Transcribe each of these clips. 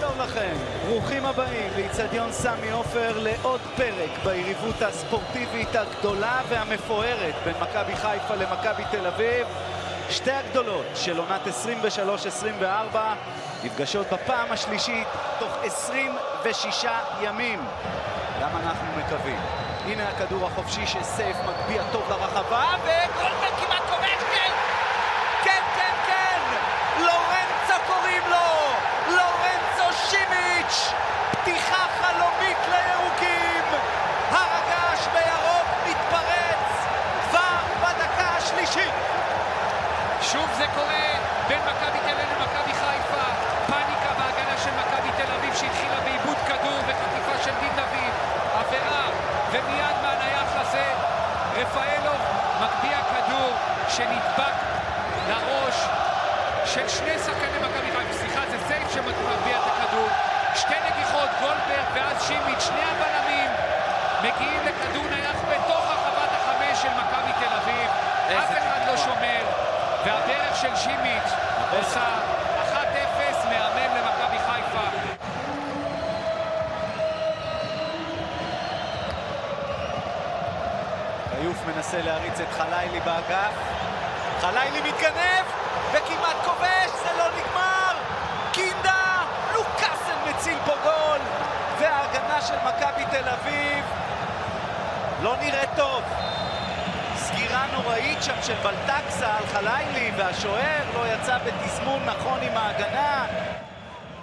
טוב לכם, ברוכים הבאים לאצטדיון סמי עופר לעוד פרק ביריבות הספורטיבית הגדולה והמפוארת בין מכבי חיפה למכבי תל אביב. שתי הגדולות של עונת 23-24 נפגשות בפעם השלישית תוך 26 ימים. גם אנחנו מקווים. הנה הכדור החופשי שסייף מגביה טוב לרחבה וגולדברג כמעט כובש. כן, לורנצו קוראים לו, לורנצו שימיץ', פתיחה חלומית לירוקים, הרגש בירוק מתפרץ כבר בדקה השלישית. שוב זה קורה בין מכבי תל אביב למכבי חיפה, פאניקה בהגנה של מכבי תל אביב שהתחילה באיבוד כדור וחטיפה של דין דוד, עבירה ומיד מהנייח הזה רפאלוב מגביה כדור שנדבק לראש של שני שחקני מכבי חיפה. סליחה, זה סייף שמגביה את הכדור, שתי נגיחות, גולדברג ואז שימיץ', שני הבלמים מגיעים לכדור נייח בתוך רחבת החמש של מכבי תל אביב, אף אחד לא שומר והדרך של שימיץ' עושה 1-0 מהמם למכבי חיפה. איוף מנסה להריץ את חלילי באגף, חלילי מתגנב וכמעט כובש, זה לא נגמר. קינדה, לוקאסן מציל פה גול, וההגנה של מכבי תל אביב לא נראית טוב. סגירה נוראית שם של בלטקסה על חלילי, והשוער לא יצא בתזמון נכון עם ההגנה.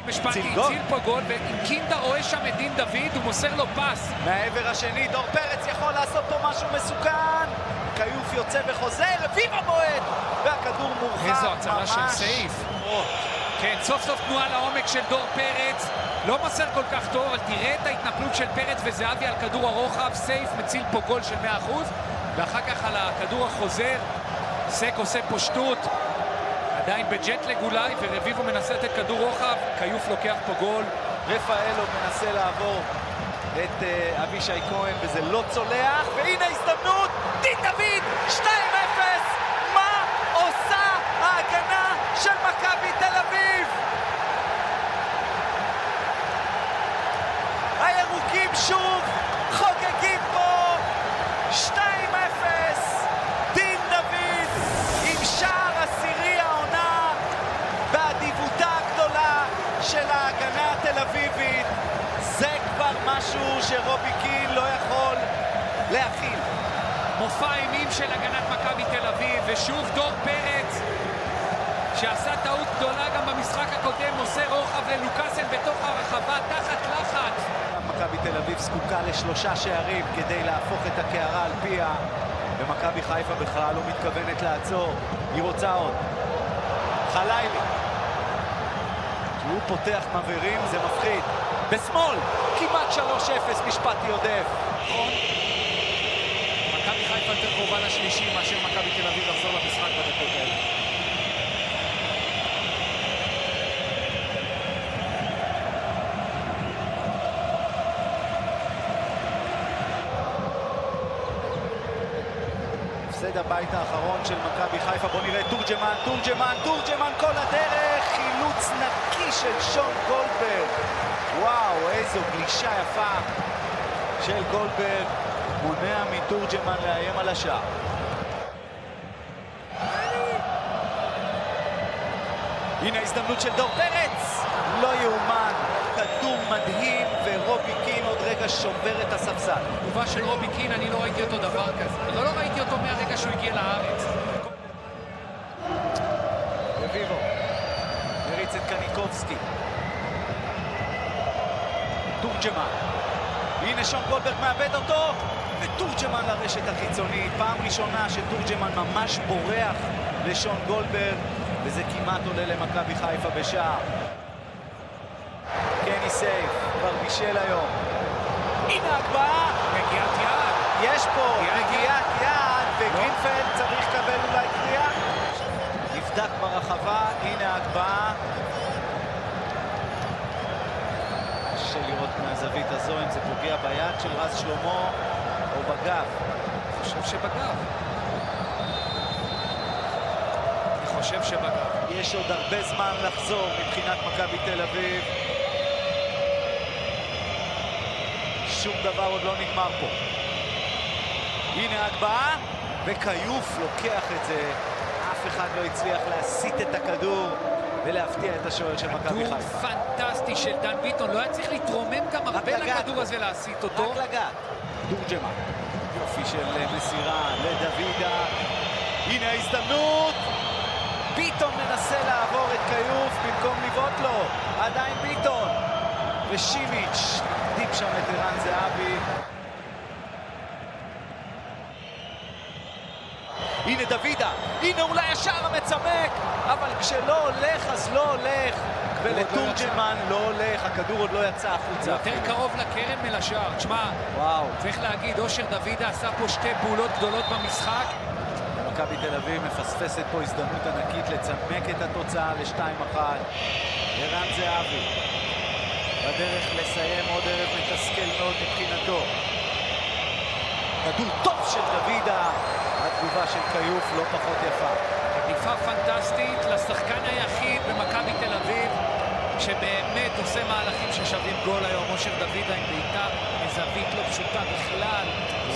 משפטי הציל פה גול, ואם קינדה רואה שם את דין דוד הוא מוסר לו פס מהעבר השני. דור פרץ יכול לעשות פה משהו מסוכן, קיוף יוצא וחוזר, רביב המועד והכדור מורחק. איזו הצלה של סייף. כן, סוף סוף תנועה לעומק של דור פרץ, לא מוסר כל כך טוב, אבל תראה את ההתנפלות של פרץ וזהבי על כדור הרוחב. סייף מציל פה גול של 100%, ואחר כך על הכדור החוזר סק עושה פה שטות, עדיין בג'טלג אולי, ורביבו מנסה לתת כדור רוחב, קיוף לוקח פה גול. רפאלוב מנסה לעבור את אבישי כהן וזה לא צולח, והנה הזדמנות, דין דוד 2-0. מה עושה ההגנה של מכבי תל אביב? הירוקים שוב חוגגים פה 2-0. דין דוד עם שער עשירי העונה באדיבותה הגדולה של ההגנה התל אביבית. זה כבר משהו שרובי קין לא יכול להכיל. מופע אימים של הגנת מכבי תל אביב, ושוב דור פרץ שעשה טעות גדולה גם במשחק הקודם, מוסר רוחב ללוקאסן בתוך הרחבה תחת לחץ. מכבי תל אביב זקוקה לשלושה שערים כדי להפוך את הקערה על פיה, ומכבי חיפה בכלל לא מתכוונת לעצור, היא רוצה עוד. חלילי, כשהוא פותח מבהירים זה מפחיד. בשמאל, כמעט 3-0, משפטי עודף. מכבי חיפה יותר קרובה לשלישי מאשר מכבי תל אביב לחזור למשחק בדקות האלה. הפסד הבית האחרון של מכבי חיפה. בוא נראה תורג'מן כל הדרך, חילוץ נקי של שון גולדברג. וואו, איזו גלישה יפה של גולדברג, מונע מתורג'מן לאיים על השער. הנה ההזדמנות של דור פרץ, לא יאומן, כדור מדהים, ורובי קין עוד רגע שובר את הספסל. תגובה של רובי קין, אני לא ראיתי אותו דבר כזה, לא ראיתי אותו מהרגע שהוא הגיע לארץ. רביבו מריץ את קניקובסקי, תורג'מן, הנה שון גולדברג מאבד אותו, ותורג'מן לרשת החיצונית. פעם ראשונה שתורג'מן ממש בורח לשון גולדברג, וזה כמעט עולה למכבי חיפה בשער. קני סייף, כבר בישל היום. הנה הגבהה, נגיעת יד. יש פה נגיעת יד, וגרינפלד צריך לקבל אולי קריאה. נבדק ברחבה, הנה ההגבהה. קשה לראות מהזווית הזו אם זה פוגע ביד של רז שלמה או בגב. אני חושב שבגב. יש עוד הרבה זמן לחזור מבחינת מכבי תל אביב. שום דבר עוד לא נגמר פה. הנה הגבהה, וקיוף לוקח את זה. אף אחד לא הצליח להסיט את הכדור ולהפתיע את השוער של מכבי חיפה. כדור פנטסטי של דן ביטון, לא היה צריך להתרומם גם הרבה לכדור הזה להסיט אותו. רק לגעת. תורג'מן. יופי של מסירה לדוידה. הנה ההזדמנות. ביטון מנסה לעבור את קיוף במקום לבעוט לו. עדיין ביטון. ושימיץ' דיפ שם את ערן זהבי. הנה דוידה, הנה אולי השער המצמק, אבל כשלא הולך אז לא הולך, ולתורג'מן לא הולך, הכדור עוד לא יצא החוצה. יותר קרוב לקרן מלשער. תשמע, צריך להגיד, אושר דוידה עשה פה שתי פעולות גדולות במשחק. מכבי תל אביב מפספסת פה הזדמנות ענקית לצמק את התוצאה ל-2-1. ערן זהבי בדרך לסיים עוד ערב מתסכל מאוד מבחינתו. כדור טוב של דוידה, התגובה של קיוף לא פחות יפה. עדיפה פנטסטית לשחקן היחיד במכבי תל אביב שבאמת עושה מהלכים ששווים גול היום. אושר דוידה עם בעיטה מזווית לא פשוטה בכלל,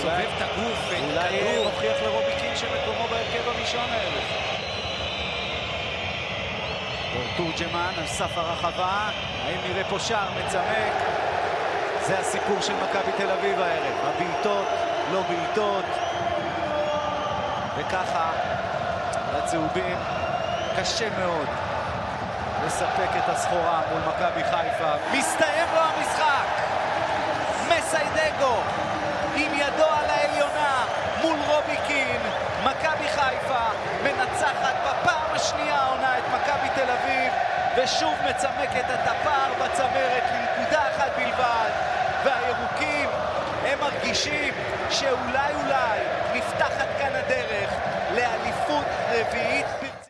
סובב את הגוף ואת הכדור. אולי מוכיח לרובי קין שמקומו בהרכב הראשון הערב. תורג'מן על סף הרחבה, האם נראה פה שער מצמק? זה הסיפור של מכבי תל אביב הערב, הבעיטות, לא בעיטות, וככה לצהובים קשה מאוד לספק את הסחורה מול מכבי חיפה. מסתיים לו המשחק. מסיידגו עם ידו על העליונה מול רובי קין. מכבי חיפה מנצחת בפעם השנייה העונה את מכבי תל אביב, ושוב מצמקת את הפער בצמרת לנקודה אחת בלבד, והירוקים הם מרגישים שאולי נפתחת כאן הדרך לאליפות רביעית.